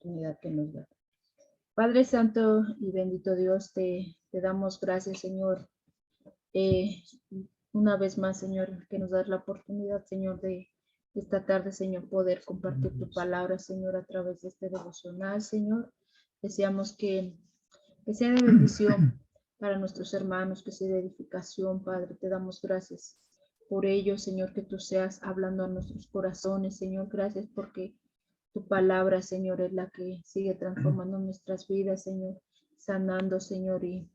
oportunidad que nos da. Padre Santo y bendito Dios, te damos gracias, Señor, eh, una vez más, Señor, que nos das la oportunidad, Señor, de esta tarde, Señor, poder compartir tu palabra, Señor, a través de este devocional, Señor. Deseamos que sea de bendición para nuestros hermanos, que sea de edificación, Padre. Te damos gracias por ello, Señor, que tú seas hablando a nuestros corazones, Señor. Gracias porque tu palabra, Señor, es la que sigue transformando nuestras vidas, Señor, sanando, Señor, y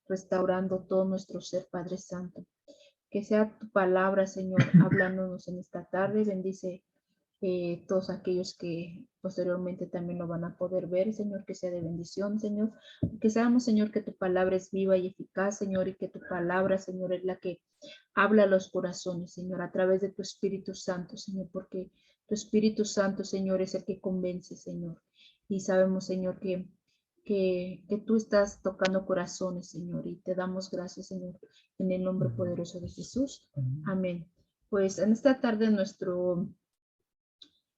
restaurando todo nuestro ser, Padre Santo. Que sea tu palabra, Señor, hablándonos en esta tarde. Bendice todos aquellos que posteriormente también lo van a poder ver, Señor, que sea de bendición, Señor. Que sabemos, Señor, que tu palabra es viva y eficaz, Señor, y que tu palabra, Señor, es la que habla a los corazones, Señor, a través de tu Espíritu Santo, Señor, porque tu Espíritu Santo, Señor, es el que convence, Señor. Y sabemos, Señor, que tú estás tocando corazones, Señor, y te damos gracias, Señor, en el nombre poderoso de Jesús. Amén. Pues en esta tarde nuestro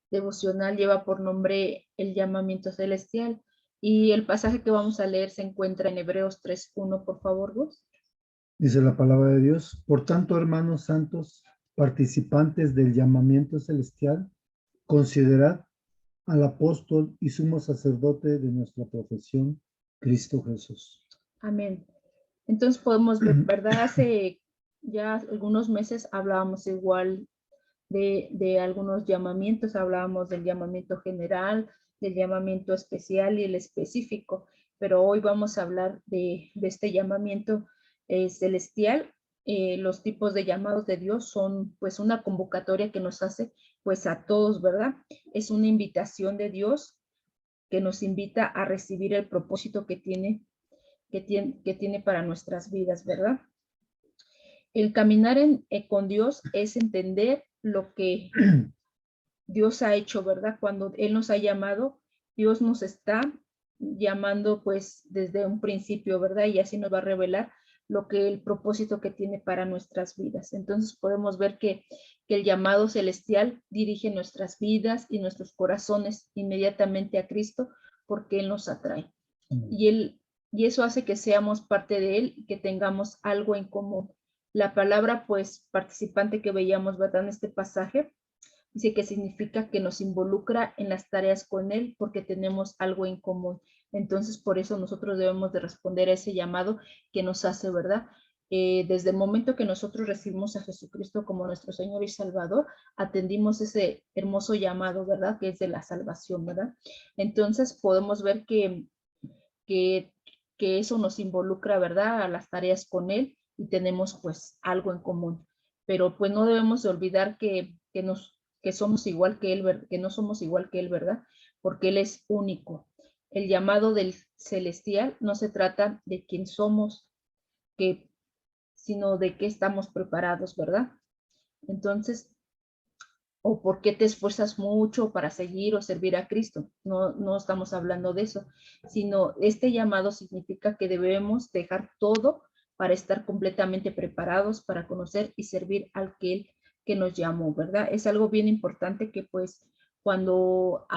devocional lleva por nombre el llamamiento celestial y el pasaje que vamos a leer se encuentra en Hebreos 3:1, por favor, Gus. Dice la palabra de Dios: por tanto, hermanos santos, participantes del llamamiento celestial, considerad al apóstol y sumo sacerdote de nuestra profesión, Cristo Jesús. Amén. Entonces podemos ver, ¿verdad? Hace ya algunos meses hablábamos igual de algunos llamamientos, hablábamos del llamamiento general, del llamamiento especial y el específico, pero hoy vamos a hablar de este llamamiento celestial. Los tipos de llamados de Dios son pues una convocatoria que nos hace pues a todos, ¿verdad? Es una invitación de Dios que nos invita a recibir el propósito que tiene para nuestras vidas, ¿verdad? El caminar con Dios es entender lo que Dios ha hecho, ¿verdad? Cuando Él nos ha llamado, Dios nos está llamando pues desde un principio, ¿verdad? Y así nos va a revelar lo que el propósito que tiene para nuestras vidas. Entonces podemos ver que el llamado celestial dirige nuestras vidas y nuestros corazones inmediatamente a Cristo porque Él nos atrae. Y eso hace que seamos parte de Él y que tengamos algo en común. La palabra pues participante que veíamos, ¿verdad? En este pasaje, dice que significa que nos involucra en las tareas con Él porque tenemos algo en común. Entonces, por eso nosotros debemos de responder a ese llamado que nos hace, ¿verdad? Desde el momento que nosotros recibimos a Jesucristo como nuestro Señor y Salvador, atendimos ese hermoso llamado, ¿verdad? Que es de la salvación, ¿verdad? Entonces, podemos ver que, que eso nos involucra, ¿verdad? A las tareas con Él y tenemos pues algo en común. Pero pues no debemos de olvidar que somos igual que Él, que no somos igual que Él, ¿verdad? Porque Él es único. El llamado del celestial no se trata de quién somos, sino de qué estamos preparados, ¿verdad? Entonces, o por qué te esfuerzas mucho para seguir o servir a Cristo. No, no estamos hablando de eso, sino este llamado significa que debemos dejar todo para estar completamente preparados para conocer y servir al que nos llamó, ¿verdad? Es algo bien importante que pues cuando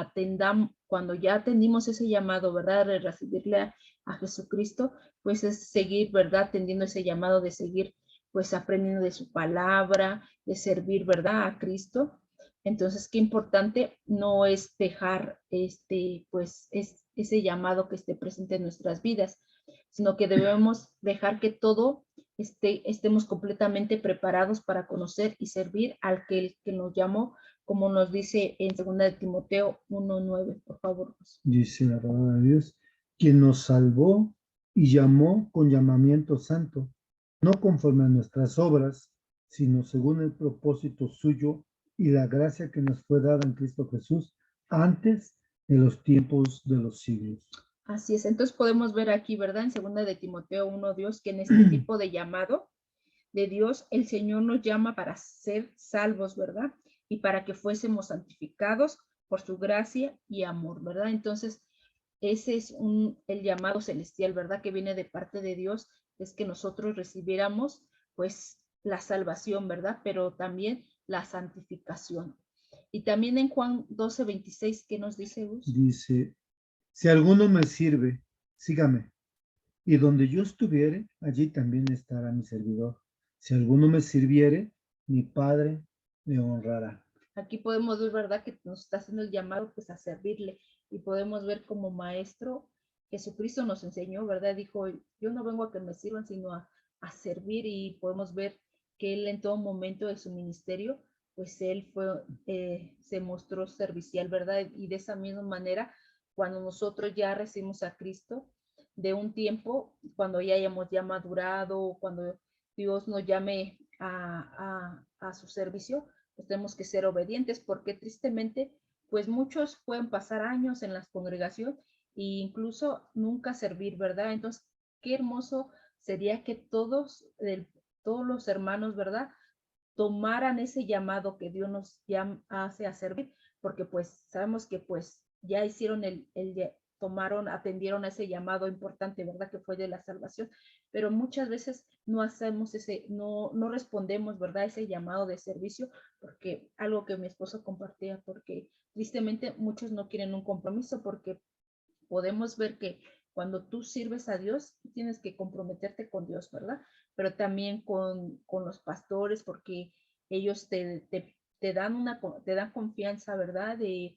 ya atendimos ese llamado, ¿verdad? De recibirle a Jesucristo, pues es seguir, ¿verdad? Atendiendo ese llamado de seguir pues aprendiendo de su palabra, de servir, ¿verdad? A Cristo. Entonces, qué importante no es dejar ese llamado que esté presente en nuestras vidas, sino que debemos dejar que todo estemos completamente preparados para conocer y servir al que nos llamó, como nos dice en 2 de Timoteo 1:9, por favor. Dice la palabra de Dios: quien nos salvó y llamó con llamamiento santo, no conforme a nuestras obras, sino según el propósito suyo y la gracia que nos fue dada en Cristo Jesús antes de los tiempos de los siglos. Así es, entonces podemos ver aquí, ¿verdad? En 2 de Timoteo 1, Dios, que en este tipo de llamado de Dios, el Señor nos llama para ser salvos, ¿verdad? Y para que fuésemos santificados por su gracia y amor, ¿verdad? Entonces, ese es el llamado celestial, ¿verdad? Que viene de parte de Dios, es que nosotros recibiéramos, pues, la salvación, ¿verdad? Pero también la santificación. Y también en Juan 12:26, ¿qué nos dice, Gus? Dice: Si alguno me sirve, sígame. Y donde yo estuviere, allí también estará mi servidor. Si alguno me sirviere, mi Padre me honrará. Aquí podemos ver, ¿verdad?, que nos está haciendo el llamado pues a servirle, y podemos ver como maestro, Jesucristo nos enseñó, ¿verdad? Dijo, yo no vengo a que me sirvan, sino a servir, y podemos ver que él en todo momento de su ministerio, pues él se mostró servicial, ¿verdad? Y de esa misma manera, cuando nosotros ya recibimos a Cristo, de un tiempo, cuando ya hayamos ya madurado, cuando Dios nos llame a su servicio, pues tenemos que ser obedientes, porque tristemente, pues muchos pueden pasar años en la congregación e incluso nunca servir, ¿verdad? Entonces, qué hermoso sería que todos los hermanos, ¿verdad?, tomaran ese llamado que Dios nos hace a servir, porque pues sabemos que pues ya hicieron tomaron, atendieron a ese llamado importante, ¿verdad?, que fue de la salvación, pero muchas veces no hacemos no respondemos, ¿verdad?, ese llamado de servicio, porque algo que mi esposo compartía, porque tristemente muchos no quieren un compromiso, porque podemos ver que cuando tú sirves a Dios, tienes que comprometerte con Dios, ¿verdad? Pero también con los pastores, porque ellos te dan confianza, ¿verdad? De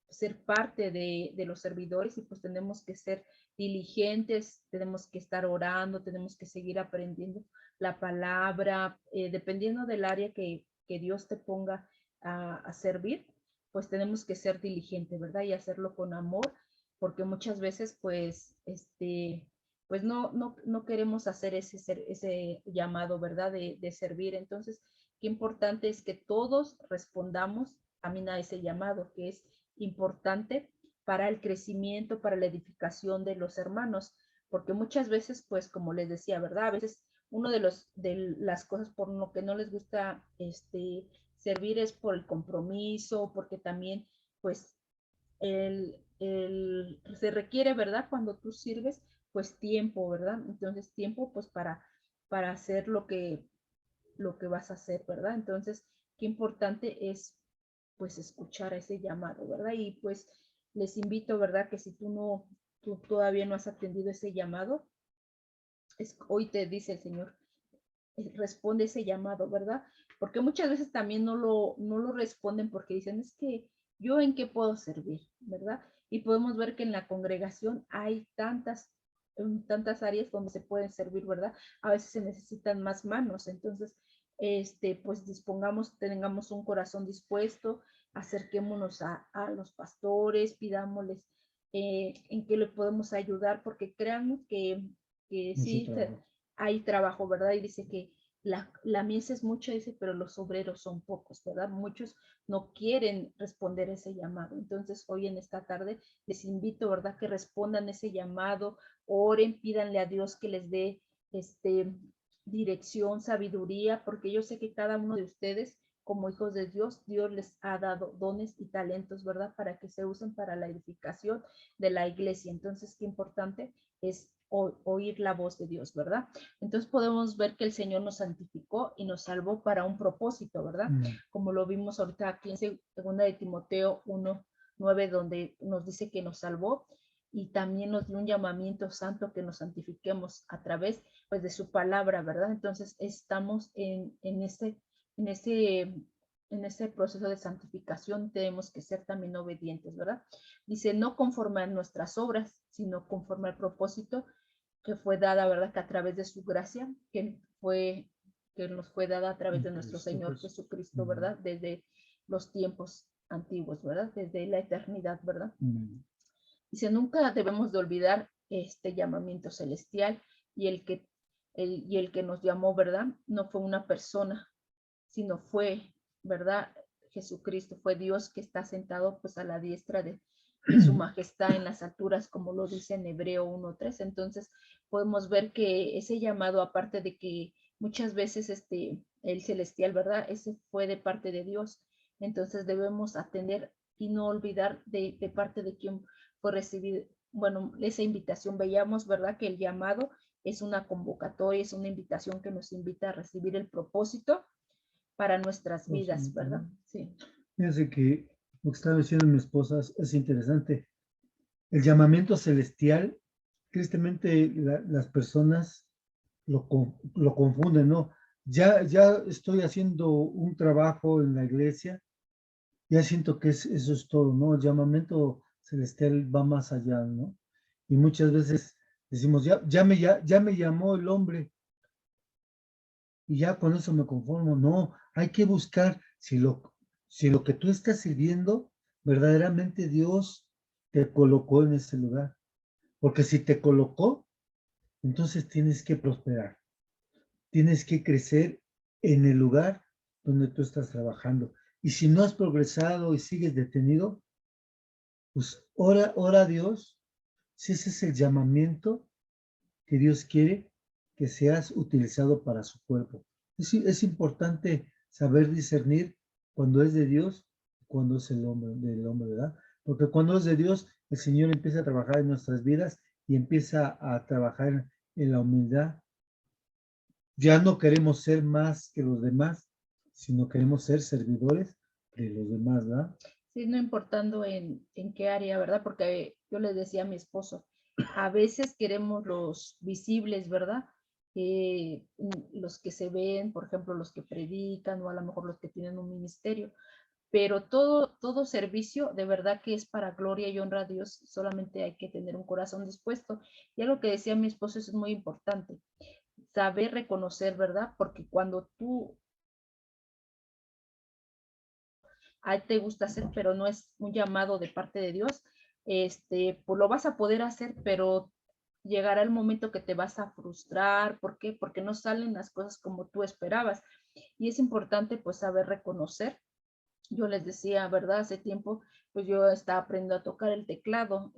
ser parte de los servidores, y pues tenemos que ser diligentes, tenemos que estar orando, tenemos que seguir aprendiendo la palabra, dependiendo del área que Dios te ponga a servir, pues tenemos que ser diligentes, ¿verdad? Y hacerlo con amor, porque muchas veces, pues, pues no queremos hacer ese llamado, ¿verdad? De servir. Entonces, qué importante es que todos respondamos también a ese llamado, que es importante para el crecimiento, para la edificación de los hermanos, porque muchas veces, pues, como les decía, ¿verdad? A veces uno de las cosas por lo que no les gusta servir es por el compromiso, porque también, pues, se requiere, ¿verdad? Cuando tú sirves, pues tiempo, ¿verdad? Entonces, tiempo, pues, para hacer lo que vas a hacer, ¿verdad? Entonces, qué importante es, pues, escuchar ese llamado, ¿verdad? Y pues les invito, ¿verdad?, que si tú todavía no has atendido ese llamado, hoy te dice el Señor, responde ese llamado, ¿verdad? Porque muchas veces también no lo responden, porque dicen, es que yo en qué puedo servir, ¿verdad? Y podemos ver que en la congregación hay tantas áreas donde se pueden servir, ¿verdad? A veces se necesitan más manos, entonces, pues tengamos un corazón dispuesto, acerquémonos a los pastores, pidámosles en qué le podemos ayudar, porque créanme que sí, hay trabajo, ¿verdad? Y dice que la mies es mucha, dice, pero los obreros son pocos, ¿verdad? Muchos no quieren responder ese llamado. Entonces, hoy en esta tarde les invito, ¿verdad?, que respondan ese llamado, oren, pídanle a Dios que les dé dirección, sabiduría, porque yo sé que cada uno de ustedes, como hijos de Dios, Dios les ha dado dones y talentos, ¿verdad?, para que se usen para la edificación de la iglesia. Entonces, qué importante es oír la voz de Dios, ¿verdad? Entonces podemos ver que el Señor nos santificó y nos salvó para un propósito, ¿verdad? Como lo vimos ahorita aquí en 2 de Timoteo 1:9, donde nos dice que nos salvó, y también nos dio un llamamiento santo que nos santifiquemos a través, pues, de su palabra, ¿verdad? Entonces estamos en ese proceso de santificación, tenemos que ser también obedientes, ¿verdad? Dice, no conforme a nuestras obras, sino conforme al propósito que fue dada, ¿verdad?, que a través de su gracia, que nos fue dada a través de nuestro Señor Jesucristo, ¿verdad? Desde los tiempos antiguos, ¿verdad? Desde la eternidad, ¿verdad? Dice, nunca debemos de olvidar este llamamiento celestial, y el que nos llamó, ¿verdad? No fue una persona, sino fue, ¿verdad?, Jesucristo, fue Dios, que está sentado pues a la diestra de su majestad en las alturas, como lo dice en Hebreo 1:3. Entonces podemos ver que ese llamado, aparte de que muchas veces el celestial, ¿verdad?, ese fue de parte de Dios. Entonces debemos atender y no olvidar de parte de quien fue recibido, bueno, esa invitación. Veíamos, ¿verdad?, que el llamado es una convocatoria, es una invitación que nos invita a recibir el propósito para nuestras vidas, ¿verdad? Sí. Fíjense que Lo que estaba diciendo mi esposa es interesante. El llamamiento celestial, tristemente las personas lo confunden, ¿no? Ya estoy haciendo un trabajo en la iglesia, ya siento que eso es todo, ¿no? El llamamiento celestial va más allá, ¿no? Y muchas veces decimos, ya me llamó el hombre y ya con eso me conformo. No, hay que buscar si lo que tú estás sirviendo, verdaderamente Dios te colocó en ese lugar. Porque si te colocó, entonces tienes que prosperar, tienes que crecer en el lugar donde tú estás trabajando. Y si no has progresado y sigues detenido, pues ora a Dios, si ese es el llamamiento que Dios quiere que seas utilizado para su cuerpo. Es importante saber discernir cuando es de Dios y cuando es del hombre, ¿verdad? Porque cuando es de Dios, el Señor empieza a trabajar en nuestras vidas y empieza a trabajar en la humildad. Ya no queremos ser más que los demás, sino queremos ser servidores de los demás, ¿verdad? Sí, no importando en qué área, ¿verdad? Porque yo les decía a mi esposo, a veces queremos los visibles, ¿verdad? Los que se ven, por ejemplo, los que predican o a lo mejor los que tienen un ministerio, pero todo servicio de verdad que es para gloria y honra a Dios, solamente hay que tener un corazón dispuesto. Y algo que decía mi esposo es muy importante, saber reconocer, ¿verdad? Porque cuando tú a te gusta hacer, pero no es un llamado de parte de Dios, pues lo vas a poder hacer, pero llegará el momento que te vas a frustrar. ¿Por qué? Porque no salen las cosas como tú esperabas. Y es importante pues saber reconocer. Yo les decía, ¿verdad? Hace tiempo, pues yo estaba aprendiendo a tocar el teclado.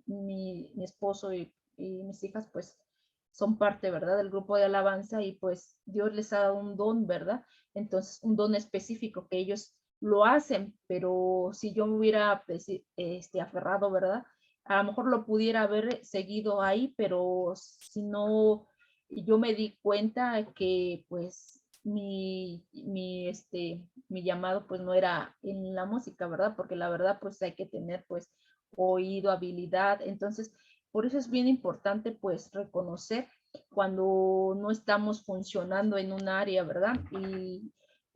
Mi esposo y mis hijas, pues son parte, ¿verdad? Del grupo de alabanza y pues Dios les ha dado un don, ¿verdad? Entonces, un don específico que ellos lo hacen, pero si yo me hubiera pues, aferrado, ¿verdad? A lo mejor lo pudiera haber seguido ahí, pero si no, yo me di cuenta que pues mi llamado pues no era en la música, ¿verdad? Porque la verdad pues hay que tener pues oído, habilidad. Entonces, por eso es bien importante pues reconocer cuando no estamos funcionando en un área, ¿verdad?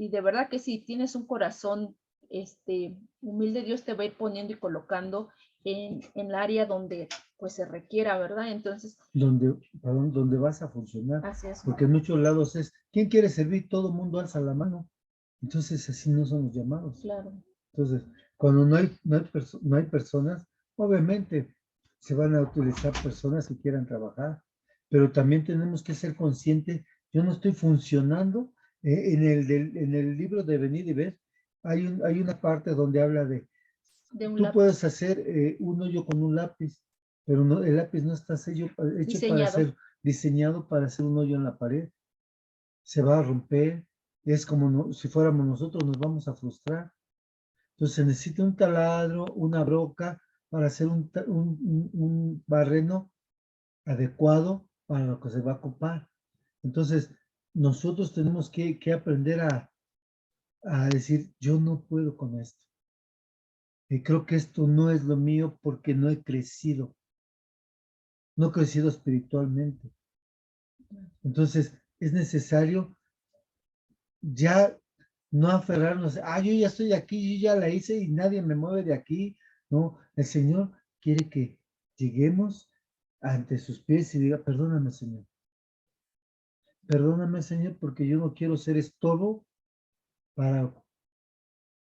Y de verdad que si tienes un corazón humilde, Dios te va a ir poniendo y colocando en el área donde pues se requiera, ¿verdad? Entonces, Donde vas a funcionar. así es. Porque en muchos lados es, ¿quién quiere servir? Todo el mundo alza la mano. Entonces así no son los llamados. Claro. Entonces, cuando no hay personas, obviamente se van a utilizar personas que quieran trabajar, pero también tenemos que ser conscientes, yo no estoy funcionando. En el libro de Venir y Ver, hay una parte donde habla De un tú lápiz puedes hacer un hoyo con un lápiz, pero no, el lápiz no está hecho para diseñado. ser diseñado para hacer un hoyo en la pared. Se va a romper, es como si fuéramos nosotros, nos vamos a frustrar. Entonces se necesita un taladro, una broca para hacer un barreno adecuado para lo que se va a ocupar. Entonces, nosotros tenemos que aprender a decir, yo no puedo con esto. Y creo que esto no es lo mío porque no he crecido, no he crecido espiritualmente. Entonces, es necesario ya no aferrarnos, yo ya estoy aquí, yo ya la hice y nadie me mueve de aquí. No, el Señor quiere que lleguemos ante sus pies y diga, perdóname Señor, porque yo no quiero ser estorbo para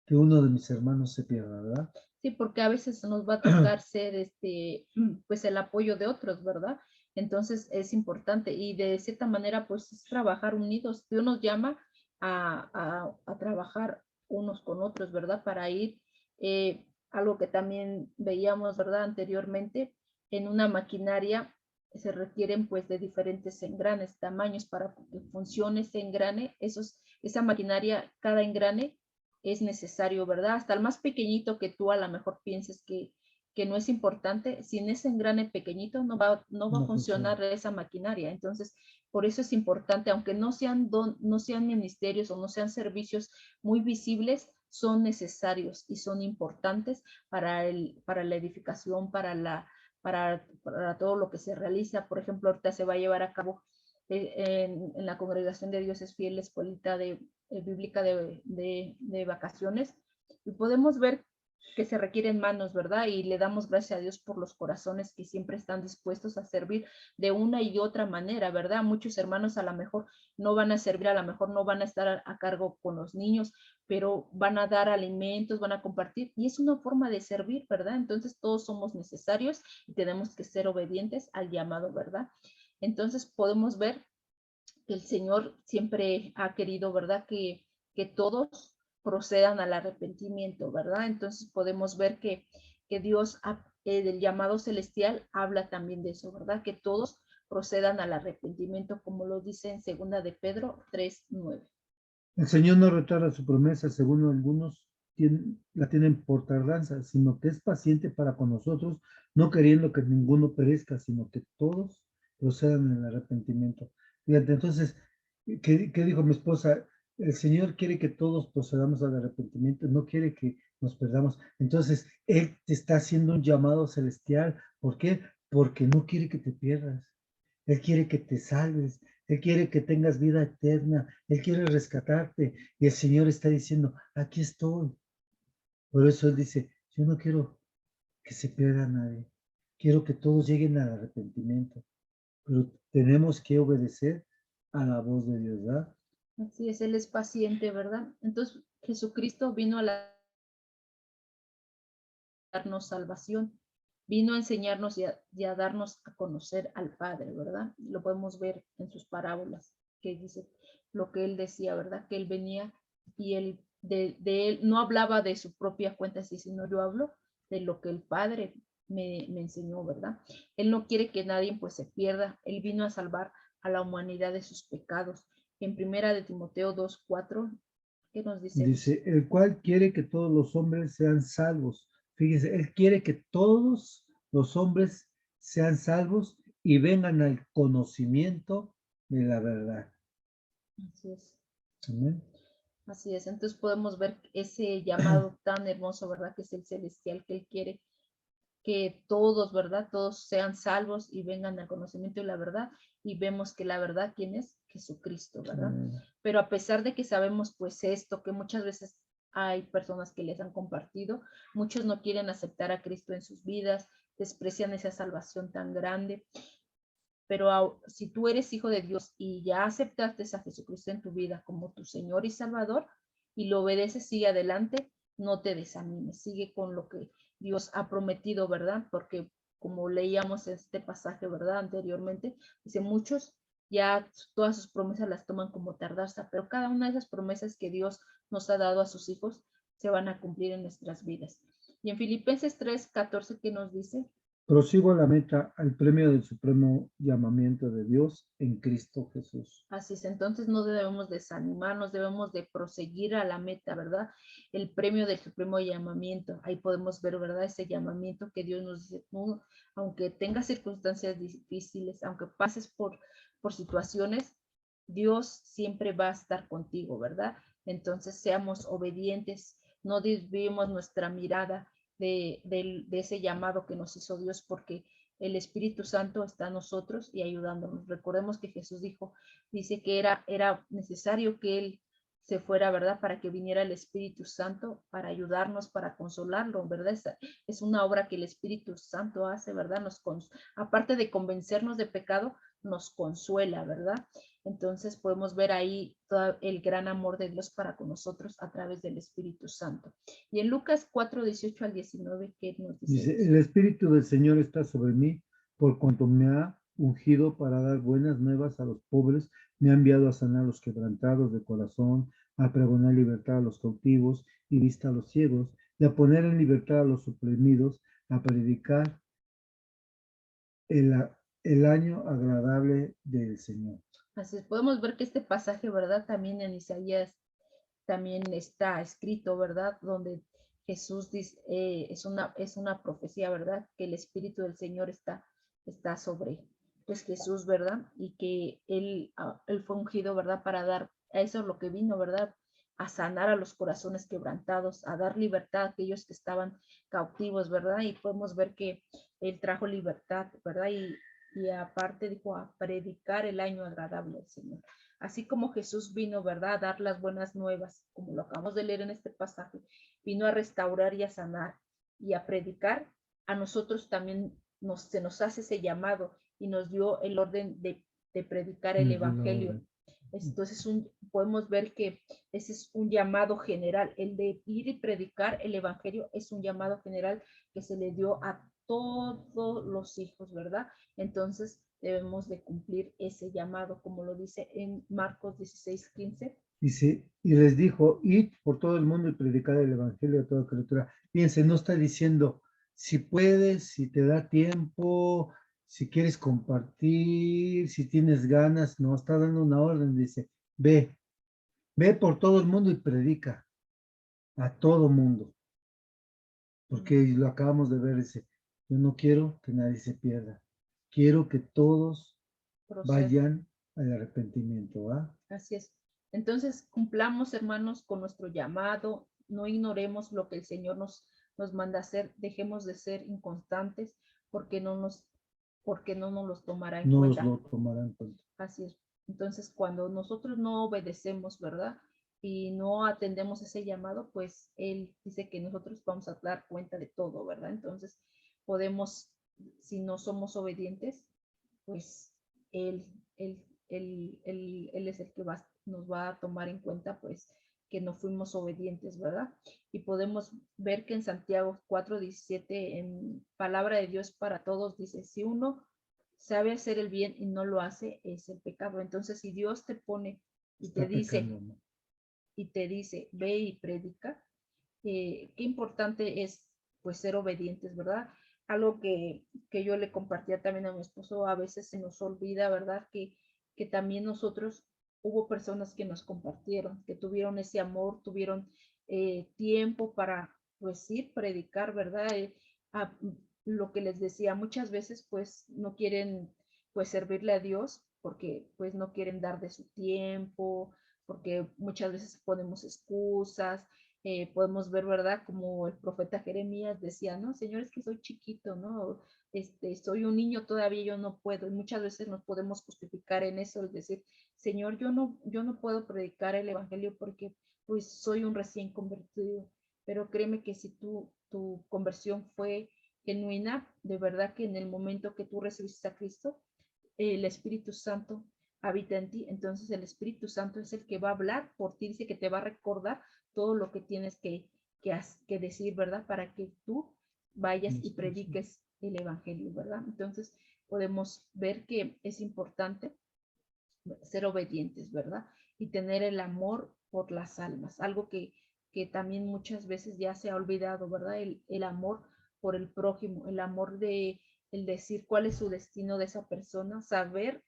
que uno de mis hermanos se pierda, ¿verdad? Sí, porque a veces nos va a tocar ser pues el apoyo de otros, ¿verdad? Entonces es importante y de cierta manera pues es trabajar unidos. Dios nos llama a trabajar unos con otros, ¿verdad? Para ir, algo que también veíamos, ¿verdad? Anteriormente, en una maquinaria se requieren pues de diferentes engranes, tamaños para que funcione ese engrane, esa maquinaria, cada engrane es necesario, ¿verdad? Hasta el más pequeñito que tú a lo mejor pienses que no es importante, sin ese engrane pequeñito no va a No funciona. funcionar esa maquinaria. Entonces, por eso es importante, aunque no sean ministerios o no sean servicios muy visibles, son necesarios y son importantes para la edificación, para todo lo que se realiza. Por ejemplo, ahorita se va a llevar a cabo en la Congregación de Dioses Fieles, escuelita bíblica de vacaciones, y podemos ver que se requieren manos, ¿verdad? Y le damos gracias a Dios por los corazones que siempre están dispuestos a servir de una y otra manera, ¿verdad? Muchos hermanos a lo mejor no van a servir, a lo mejor no van a estar a cargo con los niños, pero van a dar alimentos, van a compartir, y es una forma de servir, ¿verdad? Entonces todos somos necesarios y tenemos que ser obedientes al llamado, ¿verdad? Entonces podemos ver que el Señor siempre ha querido, ¿verdad? Que todos procedan al arrepentimiento, ¿verdad? Entonces podemos ver que Dios, del llamado celestial, habla también de eso, ¿verdad? Que todos procedan al arrepentimiento, como lo dice en 2 de Pedro 3:9. El Señor no retarda su promesa, según algunos la tienen por tardanza, sino que es paciente para con nosotros, no queriendo que ninguno perezca, sino que todos procedan en el arrepentimiento. Fíjate, entonces, ¿qué dijo mi esposa? El Señor quiere que todos procedamos al arrepentimiento, no quiere que nos perdamos. Entonces, Él te está haciendo un llamado celestial. ¿Por qué? Porque no quiere que te pierdas. Él quiere que te salves. Él quiere que tengas vida eterna. Él quiere rescatarte. Y el Señor está diciendo, aquí estoy. Por eso Él dice, yo no quiero que se pierda nadie. Quiero que todos lleguen al arrepentimiento. Pero tenemos que obedecer a la voz de Dios, ¿verdad? Así es, Él es paciente, ¿verdad? Entonces Jesucristo vino a darnos salvación, vino a enseñarnos y a darnos a conocer al Padre, ¿verdad? Lo podemos ver en sus parábolas, que dice lo que Él decía, ¿verdad? Que Él venía y Él, de Él no hablaba de su propia cuenta, sino yo hablo de lo que el Padre me enseñó, ¿verdad? Él no quiere que nadie pues se pierda, Él vino a salvar a la humanidad de sus pecados. En 1 Timoteo 2:4, ¿qué nos dice? Dice, el cual quiere que todos los hombres sean salvos. Fíjese, Él quiere que todos los hombres sean salvos y vengan al conocimiento de la verdad. Así es. Amén. Así es, entonces podemos ver ese llamado tan hermoso, ¿verdad? Que es el celestial, que Él quiere que todos, ¿verdad? Todos sean salvos y vengan al conocimiento de la verdad. Y vemos que la verdad, ¿quién es? Jesucristo, ¿verdad? Pero a pesar de que sabemos pues esto, que muchas veces hay personas que les han compartido, muchos no quieren aceptar a Cristo en sus vidas, desprecian esa salvación tan grande. Pero si tú eres hijo de Dios y ya aceptaste a Jesucristo en tu vida como tu Señor y Salvador y lo obedeces, sigue adelante, no te desanimes, sigue con lo que Dios ha prometido, ¿verdad? Porque como leíamos este pasaje, ¿verdad? Anteriormente, dice, muchos ya todas sus promesas las toman como tardanza, pero cada una de esas promesas que Dios nos ha dado a sus hijos se van a cumplir en nuestras vidas. Y en Filipenses 3:14, ¿qué nos dice? Prosigo a la meta, al premio del supremo llamamiento de Dios en Cristo Jesús. Así es, entonces no debemos desanimarnos, debemos de proseguir a la meta, ¿verdad? El premio del supremo llamamiento, ahí podemos ver, ¿verdad? Ese llamamiento que Dios nos dice, tú, aunque tengas circunstancias difíciles, aunque pases por situaciones, Dios siempre va a estar contigo, ¿verdad? Entonces seamos obedientes, no desviemos nuestra mirada de ese llamado que nos hizo Dios, porque el Espíritu Santo está en nosotros y ayudándonos. Recordemos que Jesús dice que era necesario que Él se fuera, ¿verdad? Para que viniera el Espíritu Santo, para ayudarnos, para consolarlo, ¿verdad? Es una obra que el Espíritu Santo hace, ¿verdad? Aparte de convencernos de pecado, nos consuela, ¿verdad? Entonces podemos ver ahí todo el gran amor de Dios para con nosotros a través del Espíritu Santo. Y en Lucas 4:18-19, ¿qué nos dice? Dice, el Espíritu del Señor está sobre mí, por cuanto me ha ungido para dar buenas nuevas a los pobres, me ha enviado a sanar a los quebrantados de corazón, a pregonar libertad a los cautivos y vista a los ciegos, y a poner en libertad a los oprimidos, a predicar el, el año agradable del Señor. Así es, podemos ver que este pasaje, ¿verdad? También en Isaías también está escrito, ¿verdad? Donde Jesús dice, es una profecía, ¿verdad? Que el Espíritu del Señor está sobre pues Jesús, ¿verdad? Y que él fue ungido, ¿verdad? Para dar, a eso es lo que vino, ¿verdad? a sanar a los corazones quebrantados, a dar libertad a aquellos que estaban cautivos, ¿verdad? Y podemos ver que Él trajo libertad, ¿verdad? Y aparte dijo a predicar el año agradable al Señor. Así como Jesús vino, ¿verdad? A dar las buenas nuevas, como lo acabamos de leer en este pasaje, vino a restaurar y a sanar y a predicar, a nosotros también se nos hace ese llamado y nos dio el orden de predicar el evangelio. Entonces podemos ver que ese es un llamado general, el de ir y predicar el evangelio es un llamado general que se le dio a todos los hijos, ¿verdad? Entonces debemos de cumplir ese llamado, como lo dice en Marcos 16:15. Dice, y les dijo, id por todo el mundo y predicad el evangelio a toda criatura. Fíjense, no está diciendo, si puedes, si te da tiempo, si quieres compartir, si tienes ganas, no, está dando una orden, dice, ve por todo el mundo y predica a todo mundo. Porque lo acabamos de ver, dice, yo no quiero que nadie se pierda, quiero que todos vayan al arrepentimiento, ¿va? Así es. Entonces, cumplamos, hermanos, con nuestro llamado, no ignoremos lo que el Señor nos manda hacer, dejemos de ser inconstantes porque no nos los tomará en cuenta. No nos lo tomará en cuenta. Así es. Entonces, cuando nosotros no obedecemos, ¿verdad? Y no atendemos ese llamado, pues Él dice que nosotros vamos a dar cuenta de todo, ¿verdad? Entonces, podemos, si no somos obedientes, pues Él, él, él es el que nos va a tomar en cuenta, pues, que no fuimos obedientes, ¿verdad? Y podemos ver que en Santiago 4:17, en palabra de Dios para todos, dice, si uno sabe hacer el bien y no lo hace, es el pecado. Entonces, si Dios te pone y te dice, pecando, ¿no? ve y predica, qué importante es, pues, ser obedientes, ¿verdad? Algo que yo le compartía también a mi esposo, a veces se nos olvida, ¿verdad? Que también nosotros, hubo personas que nos compartieron, que tuvieron ese amor, tuvieron tiempo para, pues, ir, predicar, ¿verdad? Lo que les decía, muchas veces, pues, no quieren, pues, servirle a Dios porque, pues, no quieren dar de su tiempo, porque muchas veces ponemos excusas, podemos ver, ¿verdad? Como el profeta Jeremías decía, no, Señor, es que soy chiquito, ¿no? Soy un niño todavía, yo no puedo. Y muchas veces nos podemos justificar en eso, es decir, Señor, yo no puedo predicar el evangelio porque pues soy un recién convertido. Pero créeme que si tu conversión fue genuina, de verdad que en el momento que tú recibiste a Cristo, el Espíritu Santo habita en ti, entonces el Espíritu Santo es el que va a hablar por ti, dice que te va a recordar todo lo que tienes que decir, ¿verdad? Para que tú vayas y prediques el Evangelio, ¿verdad? Entonces podemos ver que es importante ser obedientes, ¿verdad? Y tener el amor por las almas, algo que también muchas veces ya se ha olvidado, ¿verdad? El amor por el prójimo, el amor de el decir cuál es su destino de esa persona, saber,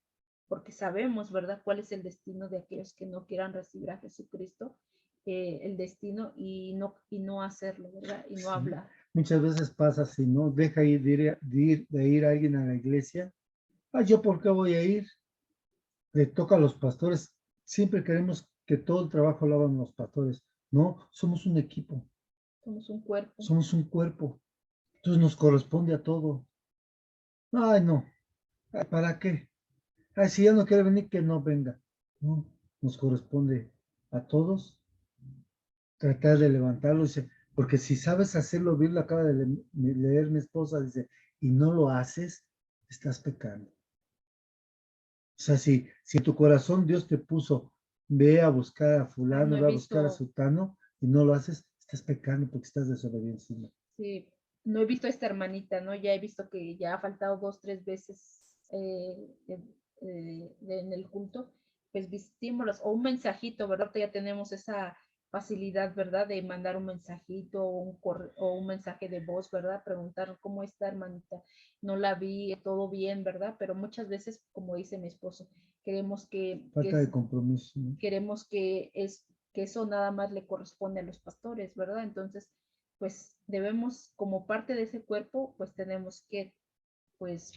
porque sabemos, ¿verdad?, cuál es el destino de aquellos que no quieran recibir a Jesucristo, el destino y no hacerlo, ¿verdad? Y no Sí. hablar. Muchas veces pasa así, ¿no? Deja de ir alguien a la iglesia. Ah, ¿yo por qué voy a ir? Le toca a los pastores. Siempre queremos que todo el trabajo lo hagan los pastores. No, somos un equipo. Somos un cuerpo. Somos un cuerpo. Entonces nos corresponde a todo. Ay, no. Ay, ¿para qué? Ay, si ya no quiere venir, que no venga. No, nos corresponde a todos tratar de levantarlo. Dice, porque si sabes hacerlo bien, lo acaba de leer mi esposa, dice, y no lo haces, estás pecando. O sea, si en tu corazón Dios te puso, ve a buscar a fulano, ve a buscar a sutano, y no lo haces, estás pecando porque estás desobedeciendo. Sí, no he visto a esta hermanita, ¿no? Ya he visto que ya ha faltado 2, 3 veces en el culto, pues visímoslos, o un mensajito, ¿verdad? Ya tenemos esa facilidad, ¿verdad? De mandar un mensajito o un mensaje de voz, ¿verdad? Preguntar cómo está hermanita, no la vi, todo bien, ¿verdad? Pero muchas veces, como dice mi esposo, queremos Falta de compromiso, ¿no? queremos que eso nada más le corresponde a los pastores, ¿verdad? Entonces, pues debemos, como parte de ese cuerpo, pues tenemos que, pues,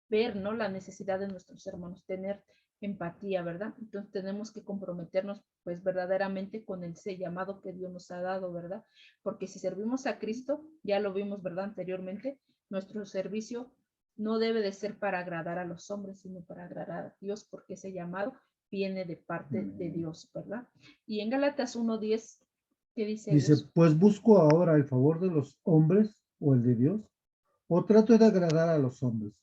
ver, ¿no? La necesidad de nuestros hermanos, tener empatía, ¿verdad? Entonces tenemos que comprometernos pues verdaderamente con ese llamado que Dios nos ha dado, ¿verdad? Porque si servimos a Cristo, ya lo vimos, ¿verdad? Anteriormente, nuestro servicio no debe de ser para agradar a los hombres, sino para agradar a Dios, porque ese llamado viene de parte de Dios, ¿verdad? Y en Gálatas 1:10, ¿qué dice Dice, Gus? pues busco ahora el favor de los hombres o el de Dios, o trato de agradar a los hombres.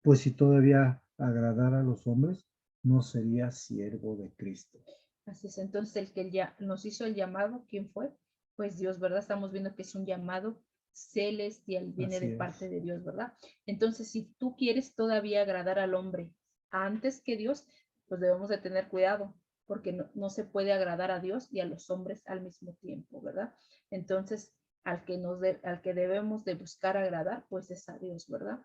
Pues si todavía agradara a los hombres, no sería siervo de Cristo. Así es, entonces el que ya nos hizo el llamado, ¿quién fue? Pues Dios, ¿verdad? Estamos viendo que es un llamado celestial, viene de Así parte es. de Dios, ¿verdad? Entonces, si tú quieres todavía agradar al hombre antes que Dios, pues debemos de tener cuidado, porque no se puede agradar a Dios y a los hombres al mismo tiempo, ¿verdad? Entonces, al que debemos de buscar agradar, pues es a Dios, ¿verdad?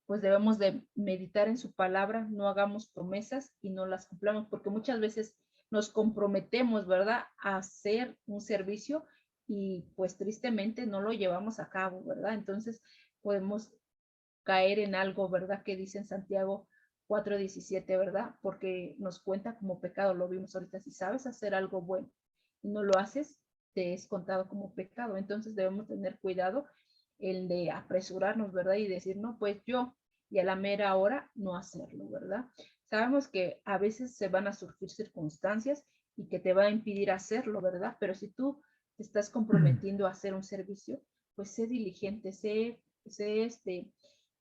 Pues debemos de meditar en su palabra, no hagamos promesas y no las cumplamos, porque muchas veces nos comprometemos, ¿verdad?, a hacer un servicio y pues tristemente no lo llevamos a cabo, ¿verdad? Entonces podemos caer en algo, ¿verdad?, que dice en Santiago 4:17, ¿verdad? Porque nos cuenta como pecado, lo vimos ahorita, si sabes hacer algo bueno y no lo haces, te es contado como pecado. Entonces debemos tener cuidado el de apresurarnos, ¿verdad? Y decir, no, pues yo, y a la mera hora no hacerlo, ¿verdad? Sabemos que a veces se van a surgir circunstancias y que te va a impedir hacerlo, ¿verdad? Pero si tú te estás comprometiendo a hacer un servicio, pues sé diligente,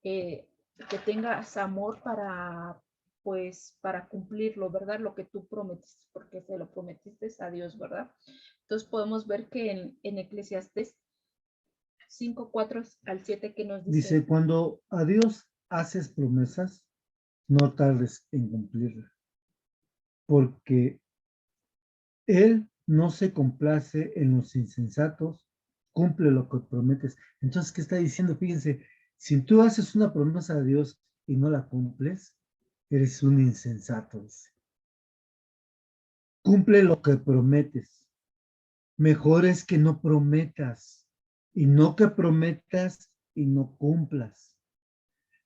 eh, que tengas amor para, pues, para cumplirlo, ¿verdad? Lo que tú prometiste, porque se lo prometiste a Dios, ¿verdad? Entonces podemos ver que en Eclesiastés 5:4 al 7 que nos dice, Dice, cuando a Dios haces promesas, no tardes en cumplirlas, porque Él no se complace en los insensatos, cumple lo que prometes. Entonces, ¿qué está diciendo? Fíjense, si tú haces una promesa a Dios y no la cumples, eres un insensato. Dice. Cumple lo que prometes. Mejor es que no prometas y no que prometas y no cumplas.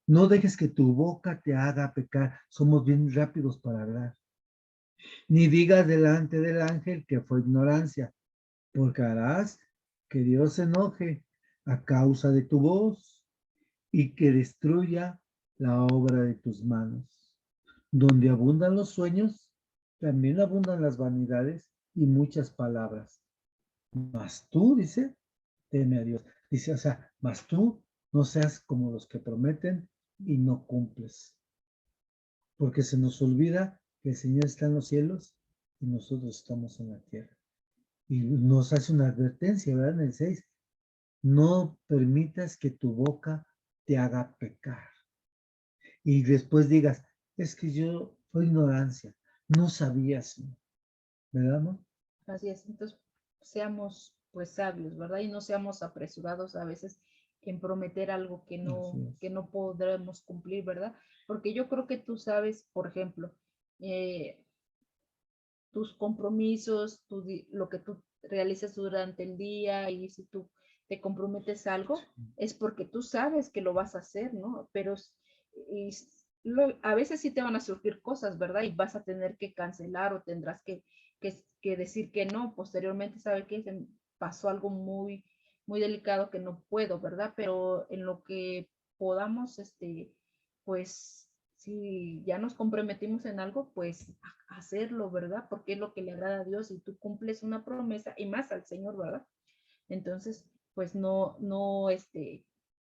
No dejes que tu boca te haga pecar. Somos bien rápidos para hablar. Ni digas delante del ángel que fue ignorancia, porque harás que Dios se enoje a causa de tu voz y que destruya la obra de tus manos. Donde abundan los sueños, también abundan las vanidades y muchas palabras. Mas tú, dice, teme a Dios. Dice, o sea, mas tú no seas como los que prometen y no cumples. Porque se nos olvida que el Señor está en los cielos y nosotros estamos en la tierra. Y nos hace una advertencia, ¿verdad? En el 6, no permitas que tu boca te haga pecar. Y después digas, es que yo fue ignorancia, no sabía, Señor, ¿verdad, no? así es, entonces seamos pues sabios, ¿verdad? Y no seamos apresurados a veces en prometer algo que no podremos cumplir, ¿verdad? Porque yo creo que tú sabes, por ejemplo, eh, tus compromisos, lo que tú realizas durante el día y si tú te comprometes a algo, es porque tú sabes que lo vas a hacer, ¿no? Pero y a veces sí te van a surgir cosas, ¿verdad? Y vas a tener que cancelar o tendrás que decir que no. Posteriormente, ¿sabe qué? Se pasó algo muy delicado que no puedo, ¿verdad? Pero en lo que podamos, pues si ya nos comprometimos en algo, pues hacerlo, ¿verdad? Porque es lo que le agrada a Dios y tú cumples una promesa y más al Señor, ¿verdad? Entonces, pues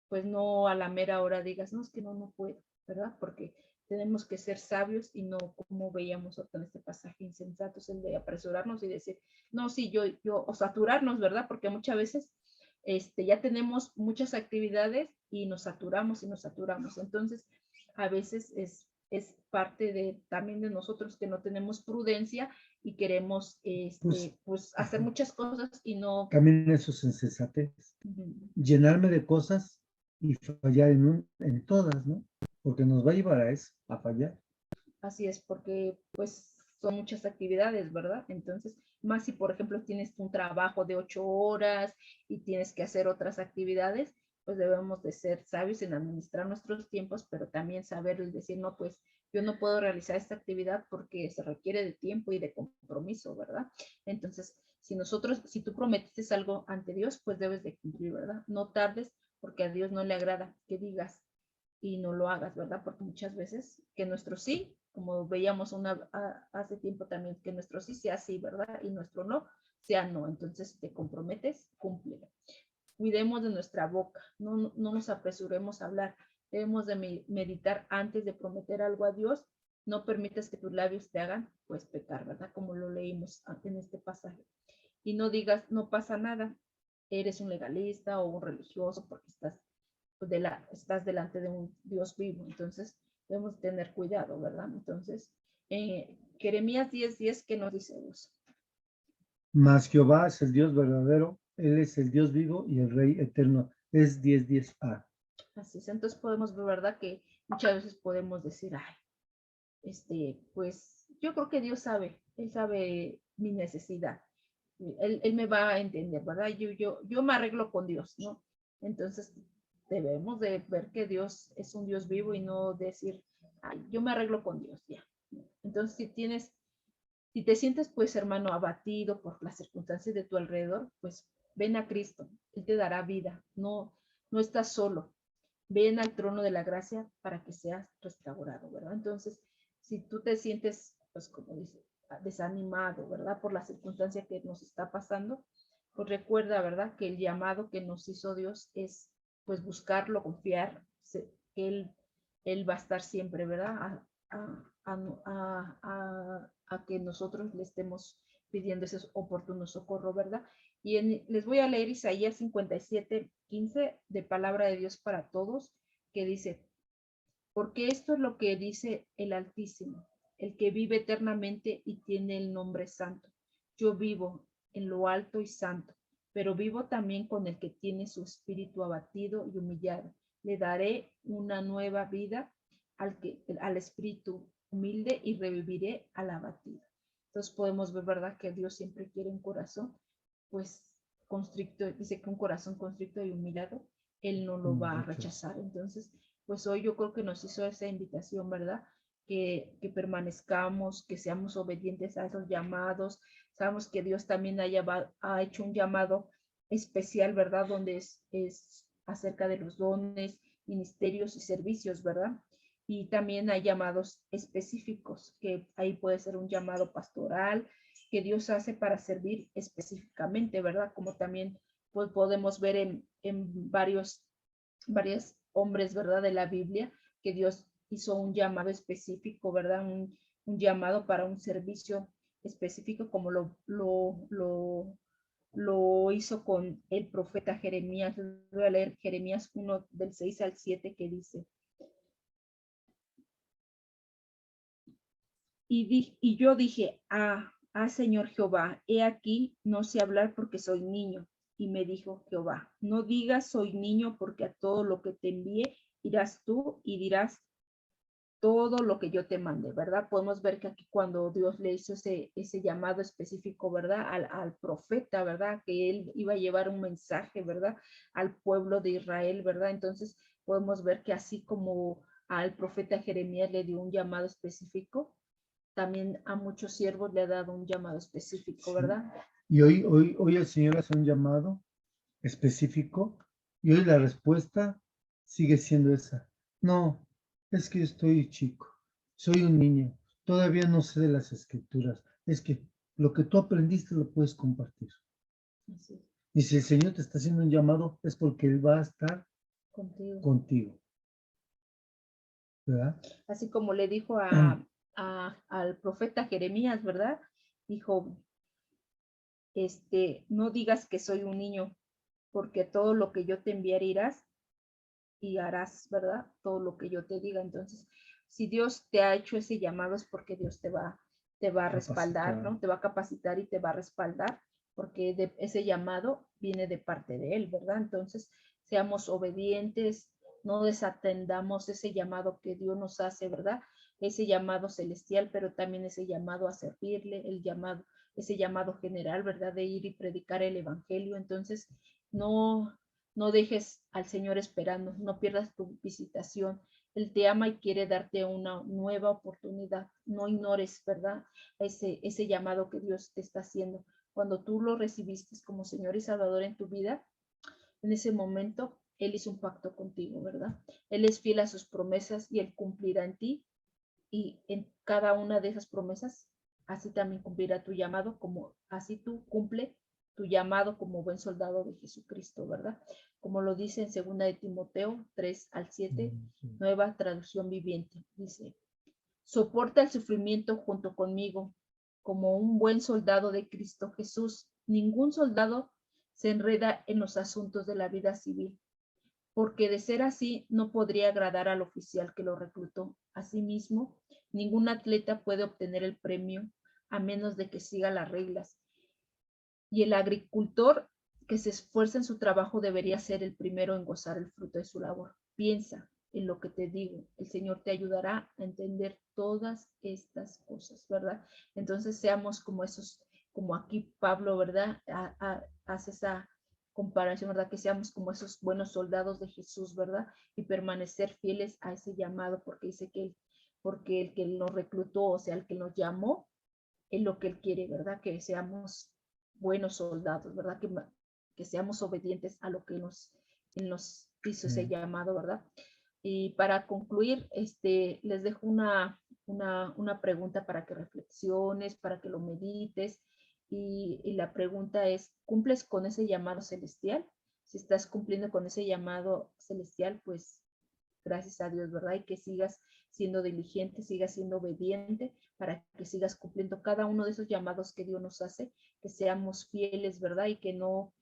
pues no a la mera hora digas, no, es que no puedo, ¿verdad? Porque tenemos que ser sabios y no como veíamos en este pasaje insensatos, el de apresurarnos y decir, no, sí, o saturarnos, ¿verdad? Porque muchas veces ya tenemos muchas actividades y nos saturamos y nos saturamos. Entonces, a veces es parte también de nosotros que no tenemos prudencia y queremos pues hacer muchas cosas y no. También eso es insensatez. Llenarme de cosas y fallar en todas, ¿no? Porque nos va a llevar a eso, a fallar. Así es, porque pues son muchas actividades, ¿verdad? Entonces, más si por ejemplo tienes un trabajo de 8 horas y tienes que hacer otras actividades, pues debemos de ser sabios en administrar nuestros tiempos, pero también saber decir, no, pues yo no puedo realizar esta actividad porque se requiere de tiempo y de compromiso, ¿verdad? Entonces, si tú prometiste algo ante Dios, pues debes de cumplir, ¿verdad? No tardes porque a Dios no le agrada que digas y no lo hagas, ¿verdad? Porque muchas veces que nuestro sí, como veíamos hace tiempo también, que nuestro sí sea sí, ¿verdad? Y nuestro no sea no. Entonces, si te comprometes, cúmplelo. Cuidemos de nuestra boca, no nos apresuremos a hablar. Debemos de meditar antes de prometer algo a Dios. No permitas que tus labios te hagan, pues, pecar, ¿verdad? Como lo leímos en este pasaje. Y no digas, no pasa nada, eres un legalista o un religioso porque estás delante de un Dios vivo. Entonces, debemos tener cuidado, ¿verdad? Entonces, Jeremías 10:10, ¿qué nos dice Dios? Mas Jehová es el Dios verdadero, Él es el Dios vivo y el Rey eterno. Es 10:10a. Así es, entonces podemos ver, ¿verdad? Que muchas veces podemos decir, ay, pues yo creo que Dios sabe, Él sabe mi necesidad. Él me va a entender, ¿verdad? Yo me arreglo con Dios, ¿no? Entonces debemos de ver que Dios es un Dios vivo y no decir, ay, yo me arreglo con Dios, ya. Entonces, si te sientes, pues, hermano, abatido por las circunstancias de tu alrededor, pues ven a Cristo, Él te dará vida, no estás solo, ven al trono de la gracia para que seas restaurado, ¿verdad? Entonces, si tú te sientes, pues como dice, desanimado, ¿verdad? Por la circunstancia que nos está pasando, pues recuerda, ¿verdad? Que el llamado que nos hizo Dios es, pues, buscarlo, confiar, que Él va a estar siempre, ¿verdad? A que nosotros le estemos pidiendo ese oportuno socorro, ¿verdad? Les voy a leer Isaías 57:15 de Palabra de Dios para Todos, que dice, porque esto es lo que dice el Altísimo, el que vive eternamente y tiene el nombre santo. Yo vivo en lo alto y santo, pero vivo también con el que tiene su espíritu abatido y humillado. Le daré una nueva vida al espíritu humilde y reviviré al abatido. Entonces podemos ver, ¿verdad?, que Dios siempre quiere un corazón, pues, constricto. Dice que un corazón constricto y humillado, Él no lo va a rechazar. Entonces, pues hoy yo creo que nos hizo esa invitación, ¿verdad? Que permanezcamos, que seamos obedientes a esos llamados. Sabemos que Dios también ha hecho un llamado especial, ¿verdad? Donde es acerca de los dones, ministerios y servicios, ¿verdad? Y también hay llamados específicos, que ahí puede ser un llamado pastoral, que Dios hace para servir específicamente, ¿verdad? Como también pues, podemos ver en varios hombres, ¿verdad? De la Biblia, que Dios hizo un llamado específico, ¿verdad? Llamado para un servicio específico, como lo hizo con el profeta Jeremías. Voy a leer Jeremías 1 del 6 al 7 que dice, y yo dije, Señor Jehová, he aquí, no sé hablar porque soy niño. Y me dijo Jehová, no digas soy niño, porque a todo lo que te envíe irás tú y dirás todo lo que yo te mande, ¿verdad? Podemos ver que aquí cuando Dios le hizo ese llamado específico, ¿verdad? Al profeta, ¿verdad? Que él iba a llevar un mensaje, ¿verdad? Al pueblo de Israel, ¿verdad? Entonces podemos ver que así como al profeta Jeremías le dio un llamado específico, también a muchos siervos le ha dado un llamado específico, ¿verdad? Y hoy el Señor hace un llamado específico y hoy la respuesta sigue siendo esa. No, es que estoy chico, soy un niño, todavía no sé de las escrituras. Es que lo que tú aprendiste lo puedes compartir. Así, Y si el Señor te está haciendo un llamado es porque Él va a estar contigo. ¿Verdad? Así como le dijo al profeta Jeremías, ¿verdad? Dijo, no digas que soy un niño, porque todo lo que yo te enviaré irás y harás, ¿verdad? Todo lo que yo te diga. Entonces, si Dios te ha hecho ese llamado es porque Dios te va a respaldar, ¿no? Te va a capacitar y te va a respaldar, porque ese llamado viene de parte de Él, ¿verdad? Entonces, seamos obedientes, no desatendamos ese llamado que Dios nos hace, ¿verdad? Ese llamado celestial, pero también ese llamado a servirle, ese llamado general, ¿verdad? De ir y predicar el evangelio. Entonces, no dejes al Señor esperando, no pierdas tu visitación. Él te ama y quiere darte una nueva oportunidad. No ignores, ¿verdad? Ese llamado que Dios te está haciendo. Cuando tú lo recibiste como Señor y Salvador en tu vida, en ese momento Él hizo un pacto contigo, ¿verdad? Él es fiel a sus promesas y Él cumplirá en ti, y en cada una de esas promesas, así también cumplirá tu llamado, como así tú cumple tu llamado como buen soldado de Jesucristo, ¿verdad? Como lo dice en 2 de Timoteo 3-7, nueva traducción viviente, dice: soporta el sufrimiento junto conmigo como un buen soldado de Cristo Jesús. Ningún soldado se enreda en los asuntos de la vida civil, porque de ser así no podría agradar al oficial que lo reclutó. Asimismo, ningún atleta puede obtener el premio a menos de que siga las reglas. Y el agricultor que se esfuerza en su trabajo debería ser el primero en gozar el fruto de su labor. Piensa en lo que te digo. El Señor te ayudará a entender todas estas cosas, ¿verdad? Entonces seamos como esos, como aquí Pablo, ¿verdad? Hace esa comparación, ¿verdad? Que seamos como esos buenos soldados de Jesús, ¿verdad? Y permanecer fieles a ese llamado, porque dice que porque el que nos reclutó, o sea, el que nos llamó, es lo que Él quiere, ¿verdad? Que seamos buenos soldados, ¿verdad? Que seamos obedientes a lo que nos hizo ese llamado, ¿verdad? Y para concluir, les dejo una pregunta para que reflexiones, para que lo medites. Y la pregunta es: ¿cumples con ese llamado celestial? Si estás cumpliendo con ese llamado celestial, pues gracias a Dios, ¿verdad? Y que sigas siendo diligente, sigas siendo obediente, para que sigas cumpliendo cada uno de esos llamados que Dios nos hace, que seamos fieles, ¿verdad? Y que no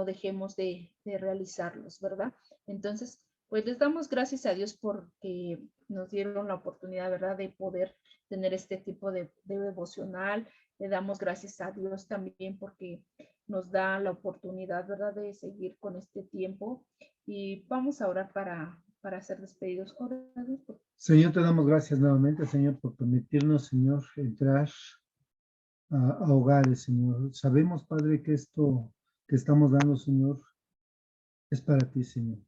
dejemos de realizarlos, ¿verdad? Entonces, pues les damos gracias a Dios porque nos dieron la oportunidad, ¿verdad?, de poder tener este tipo de devocional. Le damos gracias a Dios también porque nos da la oportunidad, ¿verdad?, de seguir con este tiempo. Y vamos a orar para ser despedidos. Señor, te damos gracias nuevamente, Señor, por permitirnos, Señor, entrar a hogares, Señor. Sabemos, Padre, que esto que estamos dando, Señor, es para ti, Señor.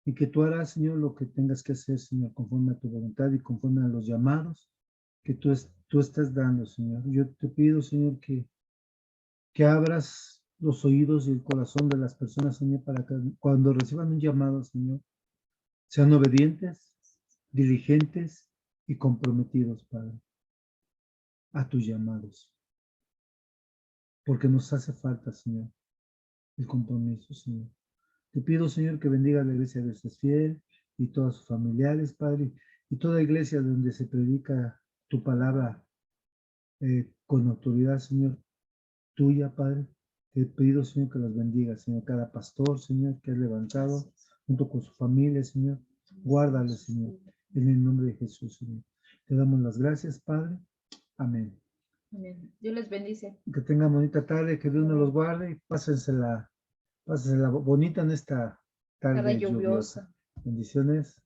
Y que tú harás, Señor, lo que tengas que hacer, Señor, conforme a tu voluntad y conforme a los llamados que tú estás dando, Señor. Yo te pido, Señor, que abras los oídos y el corazón de las personas, Señor, para que cuando reciban un llamado, Señor, sean obedientes, diligentes y comprometidos, Padre, a tus llamados. Porque nos hace falta, Señor, el compromiso, Señor. Te pido, Señor, que bendiga la iglesia de Dios Fiel y todos sus familiares, Padre, y toda iglesia donde se predica tu palabra con autoridad, Señor, tuya, Padre. Te pido, Señor, que los bendiga, Señor, cada pastor, Señor, que has levantado junto con su familia, Señor. Guárdale, Señor, en el nombre de Jesús, Señor. Te damos las gracias, Padre. Amén. Amén. Dios les bendice. Que tengan bonita tarde, que Dios nos los guarde y pásensela bonita en esta tarde lluviosa. Bendiciones.